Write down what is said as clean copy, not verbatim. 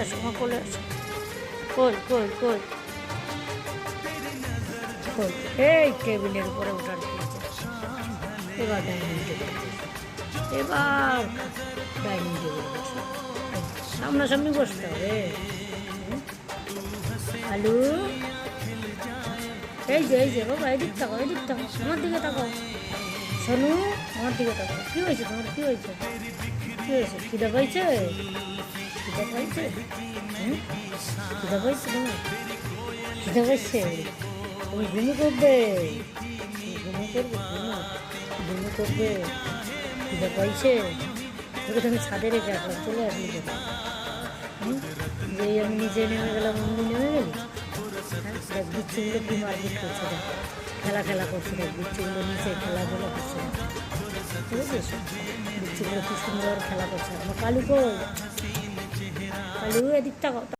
আসো মা, কোলে আসো। কই কই কই কই, এই টেবিলের উপরে ওঠার খেয়েছে। এবার ডাইনিং টেবিল, এবার ডাইনিং টেবিল বসো। সামনাসামনি বসতে হবে। আলু, এই যে বাবা, এদিক তাকাও, এদিক তাকাও, আমার দিকে তাকাও। শোনো, আমার দিকে তাকাও। কী হয়েছে তোমার, কী হয়েছে, কী হয়েছে? খিদা পাইছে, খিদা পাইছে, খিদা পাইছে তোমার, খিদা পাইছে? তুমি ঘুমু করবে, ঘুমু করবে, ঘুমু করবে, খিদা পাইছে? ওকে তুমি ছাদে রেখে আসলাম, চলে আসলি কেন? যেই আমি নিচে নেমে গেলাম অমনি নেমে গেলি। হ্যাঁ, দেখ বিচ্ছুগুলো কি মারপিট করছে, দেখ খেলা করছে, দেখ বিচ্ছুগুলো নিচে খেলাধুলো করছে, বুঝেছিস? বিচ্ছুগুলো কি সুন্দর খেলা করছে। আমার কালু কই, কালু এদিকটা